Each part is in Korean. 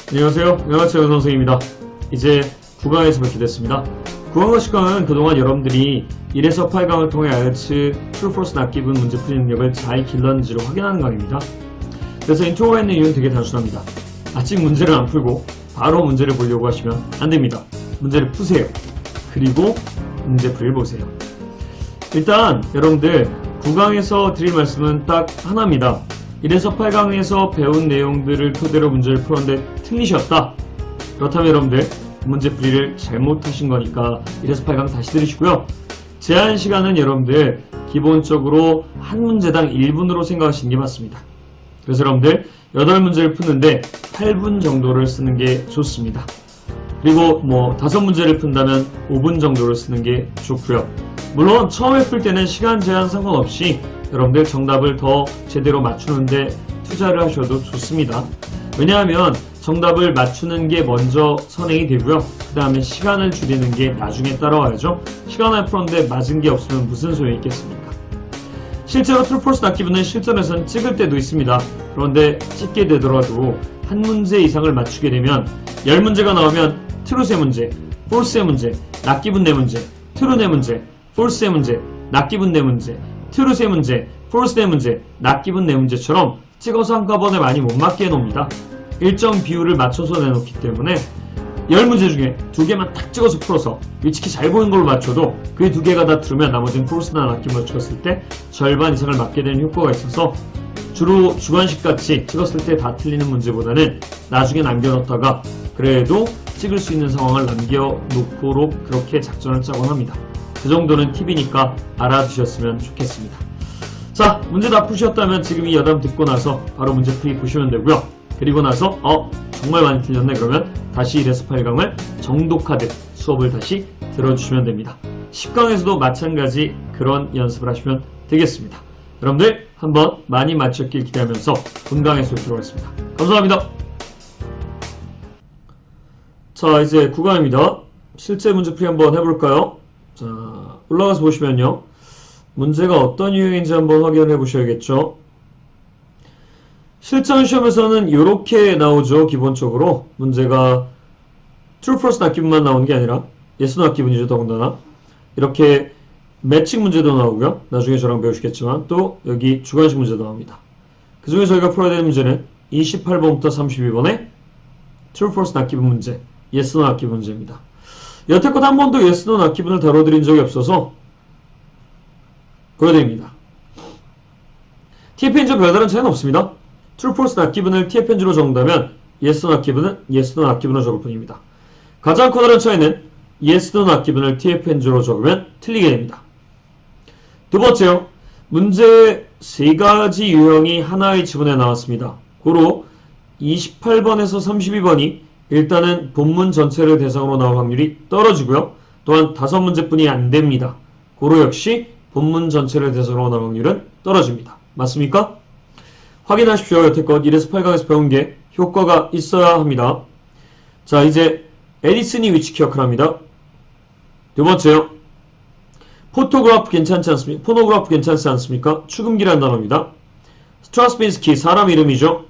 안녕하세요. 영화체육 선생입니다. 이제 9강에서 뵙게 됐습니다. 9강과 10강은 그동안 여러분들이 1에서 8강을 통해 IELTS True False Not Given 문제 풀이 능력을 잘 길렀는지를 확인하는 강의입니다. 그래서 인트로가 있는 이유는 되게 단순합니다. 아직 문제를 안 풀고 바로 문제를 보려고 하시면 안 됩니다. 문제를 푸세요. 그리고 문제 풀이를 보세요. 일단 여러분들 9강에서 드릴 말씀은 딱 하나입니다. 1에서 8강에서 배운 내용들을 토대로 문제를 풀었는데 틀리셨다. 그렇다면 여러분들 문제 풀이를 잘못하신 거니까 1에서 8강 다시 들으시고요. 제한 시간은 여러분들 기본적으로 한 문제당 1분으로 생각하시는 게 맞습니다. 그래서 여러분들 8문제를 푸는데 8분 정도를 쓰는 게 좋습니다. 그리고 5문제를 푼다면 5분 정도를 쓰는 게 좋고요. 물론 처음에 풀 때는 시간 제한 상관없이 여러분들 정답을 더 제대로 맞추는데 투자를 하셔도 좋습니다. 왜냐하면 정답을 맞추는 게 먼저 선행이 되고요. 그 다음에 시간을 줄이는 게 나중에 따라와야죠. 시간을 풀었는데 맞은 게 없으면 무슨 소용이 있겠습니까? 실제로 True False Not Given은 실전에서는 찍을 때도 있습니다. 그런데 찍게 되더라도 한 문제 이상을 맞추게 되면 10문제가 나오면 True 3문제, False 3문제, Not Given 4문제, True 4문제, False 3문제, Not Given 4문제, True 3문제, False 4문제, Not Given 4문제처럼 찍어서 한꺼번에 많이 못 맞게 해놓습니다. 일정 비율을 맞춰서 내놓기 때문에 10문제 중에 2개만 딱 찍어서 풀어서 위치키 잘 보이는 걸로 맞춰도 그 2개가 다 틀으면 나머지는 False나 Not Given을 찍었을 때 절반 이상을 맞게 되는 효과가 있어서 주로 주관식같이 찍었을 때 다 틀리는 문제보다는 나중에 남겨놓다가 그래도 찍을 수 있는 상황을 남겨놓도록 그렇게 작전을 짜곤 합니다. 그 정도는 팁이니까 알아두셨으면 좋겠습니다. 자, 문제 다 푸셨다면 지금 이 여담 듣고 나서 바로 문제 풀이 보시면 되고요. 그리고 나서 정말 많이 틀렸네 그러면 다시 1에서 8강을 정독하듯 수업을 다시 들어주시면 됩니다. 10강에서도 마찬가지 그런 연습을 하시면 되겠습니다. 여러분들 한번 많이 맞췄길 기대하면서 본강의 수업 들어가겠습니다. 감사합니다. 자, 이제 9강입니다. 실제 문제 풀이 한번 해볼까요? 자, 올라가서 보시면요. 문제가 어떤 유형인지 한번 확인해 보셔야겠죠. 실전 시험에서는 이렇게 나오죠. 기본적으로 문제가 True False Not Given만 나오는 게 아니라 Yes Not Given이죠. 더군다나 이렇게 매칭 문제도 나오고요. 나중에 저랑 배우시겠지만 또 여기 주관식 문제도 나옵니다. 그 중에 저희가 풀어야 되는 문제는 28번부터 32번의 True False Not Given 문제, Yes Not Given 문제입니다. 여태껏 한 번도 Yes Not Given을 다뤄드린 적이 없어서 보여드립니다. TFNG와 별다른 차이는 없습니다. True False Not Given을 TFNG로 적는다면 Yes Not Given은 Yes Not Given으로 적을 뿐입니다. 가장 커다란 차이는 Yes Not Given을 TFNG로 적으면 틀리게 됩니다. 두 번째요. 문제 3가지 유형이 하나의 지문에 나왔습니다. 고로 28번에서 32번이 일단은 본문 전체를 대상으로 나올 확률이 떨어지고요. 또한 5문제뿐이 안 됩니다. 고로 역시 본문 전체를 대상으로 나올 확률은 떨어집니다. 맞습니까? 확인하십시오. 여태껏 1에서 8강에서 배운 게 효과가 있어야 합니다. 자, 이제 에디슨이 위치키 역할을 합니다. 두 번째요. 포토그래프 괜찮지 않습니까? 포노그래프 괜찮지 않습니까? 추금기라는 단어입니다. 스트라스빈스키 사람 이름이죠.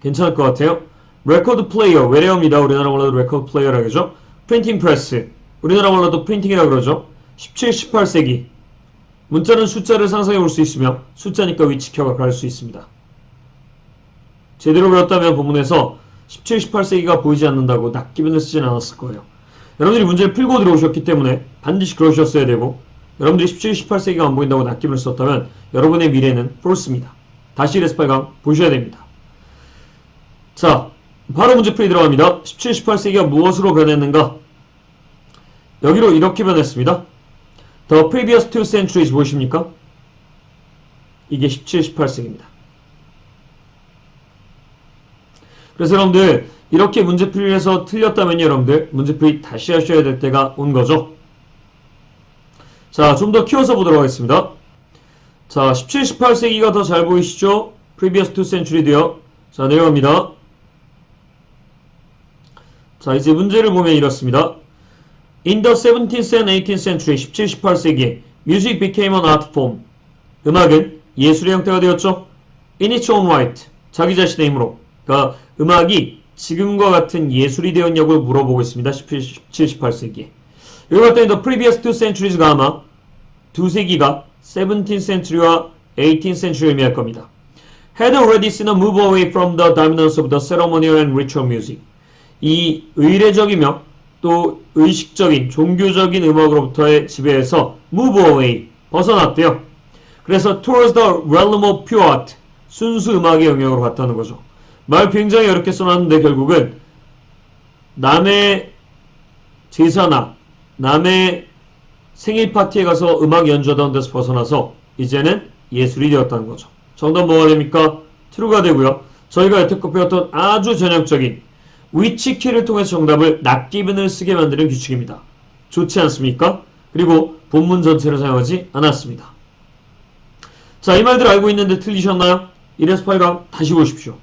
괜찮을 것 같아요. 레코드 플레이어 외래어입니다. 우리나라 말로도 레코드 플레이어라고 그러죠. 프린팅 프레스 우리나라 말로도 프린팅이라고 그러죠. 17, 18세기 문자는 숫자를 상상해 볼 수 있으며 숫자니까 위치켜가 갈 수 있습니다. 제대로 배웠다면 본문에서 17, 18세기가 보이지 않는다고 Not Given을 쓰진 않았을 거예요. 여러분들이 문제를 풀고 들어오셨기 때문에 반드시 그러셨어야 되고 여러분들이 17, 18세기가 안 보인다고 Not Given을 썼다면 여러분의 미래는 false입니다. 다시 1에서 8강 보셔야 됩니다. 자, 바로 문제 풀이 들어갑니다. 17, 18세기가 무엇으로 변했는가? 여기로 이렇게 변했습니다. The previous two centuries 보이십니까? 이게 17, 18세기입니다. 그래서 여러분들 이렇게 문제풀이를 해서 틀렸다면 여러분들 문제풀이 다시 하셔야 될 때가 온 거죠. 자, 좀 더 키워서 보도록 하겠습니다. 자, 17, 18세기가 더 잘 보이시죠? previous two century도요. 자, 내려갑니다. 자, 이제 문제를 보면 이렇습니다. In the 17th and 18th century, 17, 18세기에 music became an art form. 음악은 예술의 형태가 되었죠. In its own right, 자기 자신의 힘으로. 그러니까 음악이 지금과 같은 예술이 되었냐고 물어보고 있습니다. 17, 18세기에. 여기 봤더니 the previous two centuries가 아마 두 세기가 17th century와 18th century 의미할 겁니다. had already seen a move away from the dominance of the ceremonial and ritual music. 이 의례적이며 또 의식적인 종교적인 음악으로부터의 지배에서 move away 벗어났대요. 그래서 towards the realm of pure art 순수 음악의 영역으로 갔다는 거죠. 말 굉장히 어렵게 써놨는데 결국은 남의 제사나 남의 생일 파티에 가서 음악 연주하던 데서 벗어나서 이제는 예술이 되었다는 거죠. 정답 뭐가 됩니까? true가 되고요. 저희가 여태껏 배웠던 아주 전형적인 위치키를 통해서 정답을 not given을 쓰게 만드는 규칙입니다. 좋지 않습니까? 그리고 본문 전체를 사용하지 않았습니다. 자, 이 말들 알고 있는데 틀리셨나요? 1에서 8강 다시 보십시오.